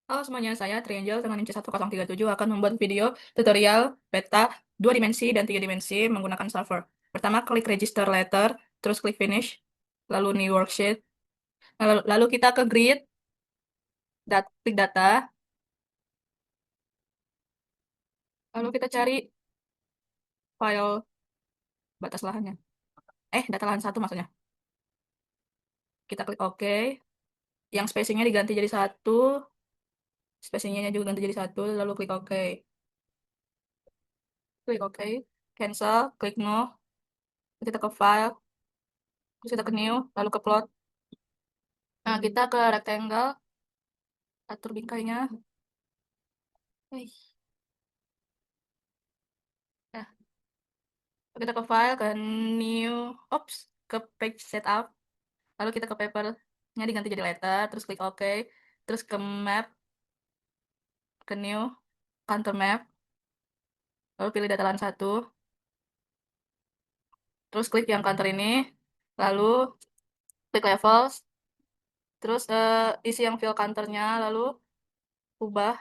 Halo semuanya, saya Triangel dengan INC1037 akan membuat video tutorial peta 2 dimensi dan 3 dimensi menggunakan Solver. Pertama, klik register letter, terus klik finish, lalu new worksheet, lalu kita ke grid, klik data, lalu kita cari file batas lahannya. Data lahan satu maksudnya. Kita klik OK, yang spacingnya diganti jadi 1, spacingnya juga ganti jadi 1, lalu klik OK. Klik OK, cancel, klik no, kita ke file, terus kita ke new, lalu ke plot. Nah, kita ke rectangle, atur bingkainya. Wih, nah, kita ke file, ke new, ops, ke page setup, lalu kita ke papernya diganti jadi letter, terus klik OK, terus ke map, ke new, counter map, lalu pilih datalan 1, terus klik yang counter ini, lalu klik levels, terus isi yang fill counternya, lalu ubah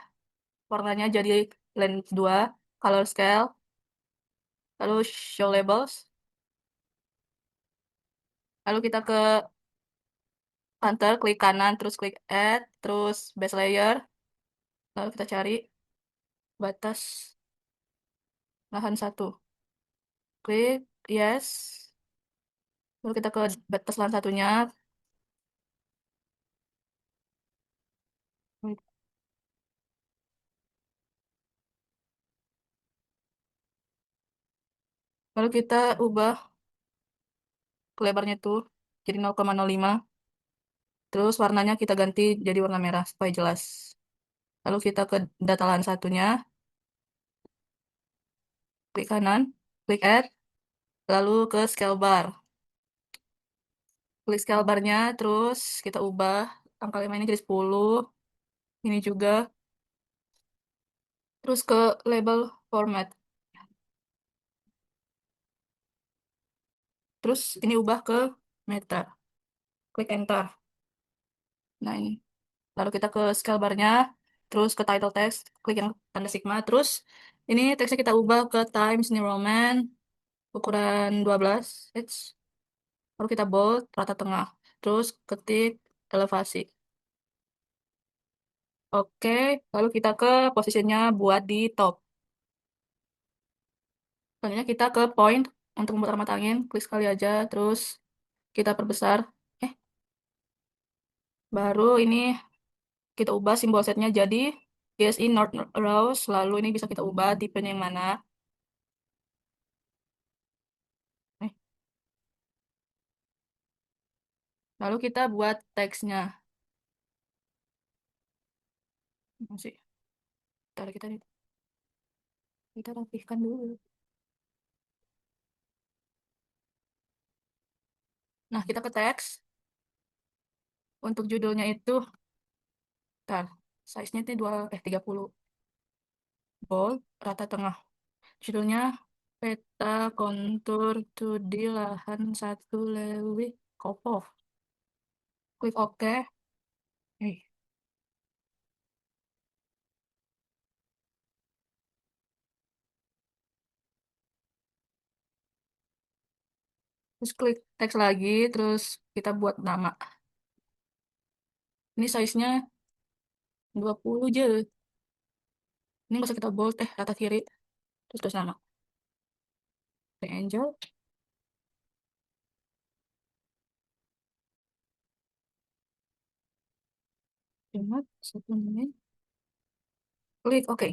warnanya jadi length 2, color scale, lalu show labels, lalu kita ke counter, klik kanan, terus klik add, terus base layer, lalu kita cari batas lahan 1. Klik yes. Lalu kita ke batas lahan satunya. Lalu kita ubah lebarnya tuh jadi 0,05. Terus warnanya kita ganti jadi warna merah supaya jelas. Lalu kita ke data lahan satunya. Klik kanan, klik add, lalu ke scale bar. Klik scale barnya, terus kita ubah angka 5 ini jadi 10. Ini juga. Terus ke label format. Terus ini ubah ke meter. Klik enter. Nah ini. Lalu kita ke scale bar-nya, terus ke title text, klik yang tanda sigma, terus ini teksnya kita ubah ke Times New Roman, ukuran 12 H, lalu kita bold, rata tengah, terus ketik elevasi. Oke, lalu kita ke posisinya buat di top. Selanjutnya kita ke point untuk memutar mata angin, klik sekali aja, terus kita perbesar. Baru ini kita ubah simbol setnya jadi PSI North Rouse, lalu ini bisa kita ubah tipenya yang mana. Eh, Lalu kita buat teksnya. Masih, ntar kita rapihkan dulu. Nah, kita ke teks. Untuk judulnya itu, ntar, size-nya itu 30. Bold, rata tengah. Judulnya peta kontur 2D lahan 1 Lewi Kopo. Klik OK. Eh, Terus klik teks lagi, terus kita buat nama. Ini size-nya 20 aja. Ini nggak usah kita bold, rata kiri. Terus nama. Angel. Ingat, 1 menit. Klik OK.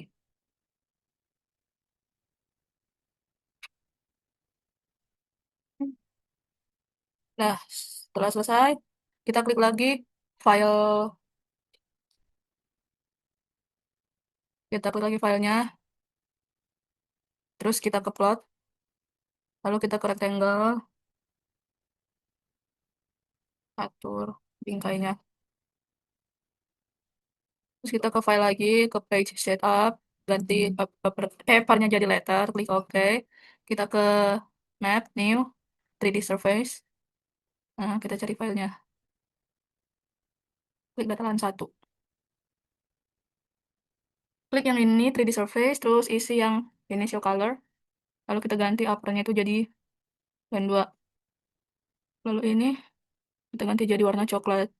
Nah, setelah selesai, kita klik lagi file, kita klik lagi filenya, terus kita ke plot, lalu kita ke rectangle, atur bingkainya. Terus kita ke file lagi, ke page setup, ganti papernya jadi letter, klik OK. Kita ke map, new, 3D surface. Nah, kita cari filenya. Klik datalan 1. Klik yang ini 3D surface, terus isi yang ini show color. Lalu kita ganti uppernya itu jadi band 2. Lalu ini kita ganti jadi warna coklat.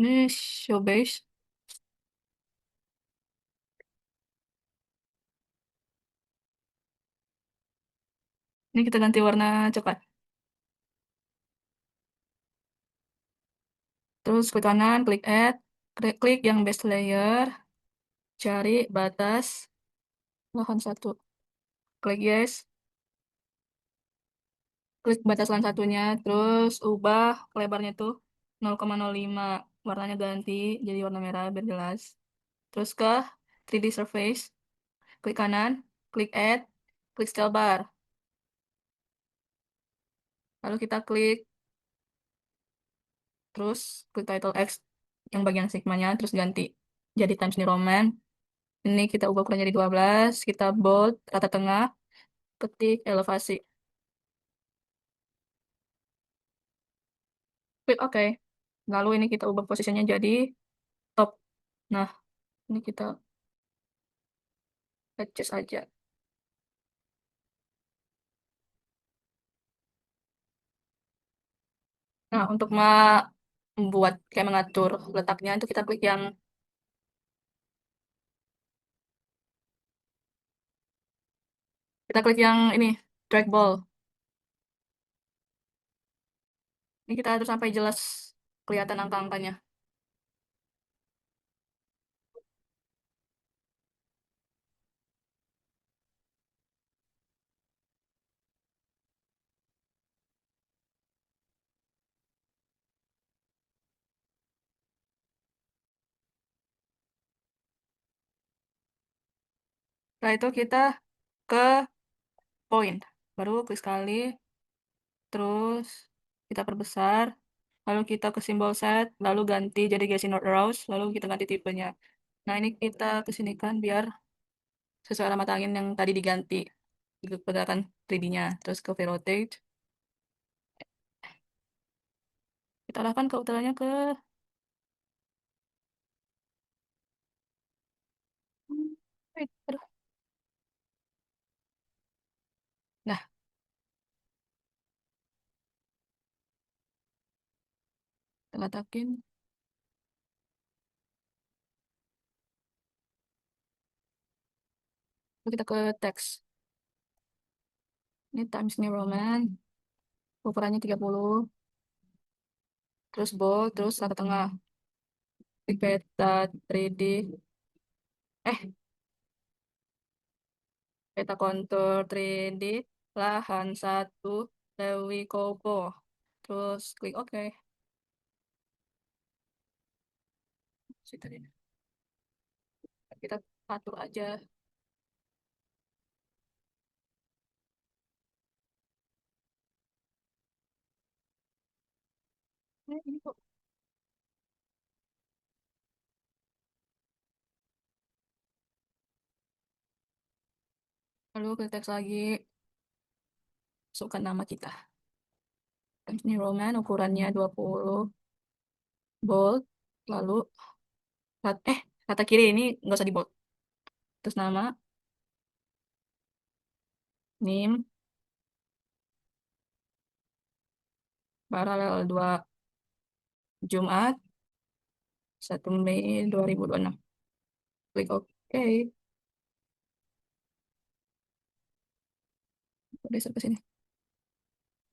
Ini show base. Ini kita ganti warna coklat. Terus klik kanan, klik add, klik yang base layer, cari batas lahan 1. Klik yes, klik batas lahan satunya, terus ubah lebarnya tuh 0,05. Warnanya ganti jadi warna merah biar jelas. Terus ke 3D surface, klik kanan, klik add, klik scale bar. Lalu kita klik, terus klik title X yang bagian sigmanya, terus ganti jadi Times New Roman. Ini kita ubah ukurannya jadi 12, kita bold, rata tengah, ketik elevasi. Klik OK. Lalu ini kita ubah posisinya jadi top. Nah, ini kita adjust aja. Nah, untuk membuat kayak mengatur letaknya itu kita klik yang ini drag ball. Ini kita atur sampai jelas kelihatan angka-angkanya. Setelah itu kita ke point. Baru klik sekali, terus kita perbesar. Lalu kita ke simbol set, lalu ganti jadi Gaussian Node Arouse, lalu kita ganti tipenya. Nah, ini kita kesinikan biar sesuai alamat angin yang tadi diganti. Pergerakan 3D-nya. Terus ke V-rotate. Kita arahkan ke utaranya ke... Wait, aduh. Nah, kita letakin. Lalu kita ke teks. Ini Times New Roman. Ukurannya 30. Terus bold, terus rata tengah. Klik peta 3D. Eh, peta kontur 3D. Lahan 1. Lewi Kopo. Terus klik OK. Situ dia. Kita atur aja. Ini kok. Lalu ke teks lagi. Masukkan nama kita. Times New Roman ukurannya 20. Bold. Lalu rata kiri ini nggak usah di bold. Terus nama, name, paralel 2 Jumat 1 Mei 2026. Klik OK. Geser ke sini.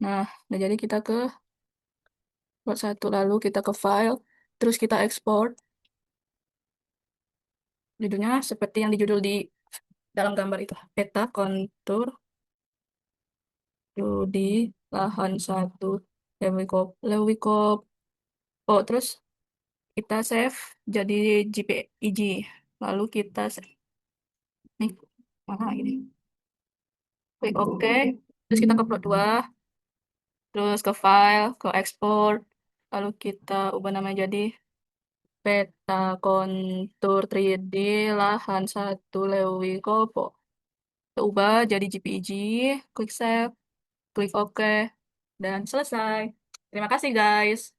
Nah, udah jadi kita ke plot 1. Lalu kita ke file. Terus kita export. Judulnya seperti yang dijudul di dalam gambar itu. Peta kontur 2D lahan 1 Lewikop. Oh, terus kita save jadi JPEG. Lalu kita save. Nih, mana lagi nih? Klik OK. Terus kita ke plot 2. Terus ke file, ke export. Lalu kita ubah namanya jadi peta kontur 3D lahan 1 Lewi Kopo. Kita ubah jadi JPEG. Klik save. Klik OK. Dan selesai. Terima kasih guys.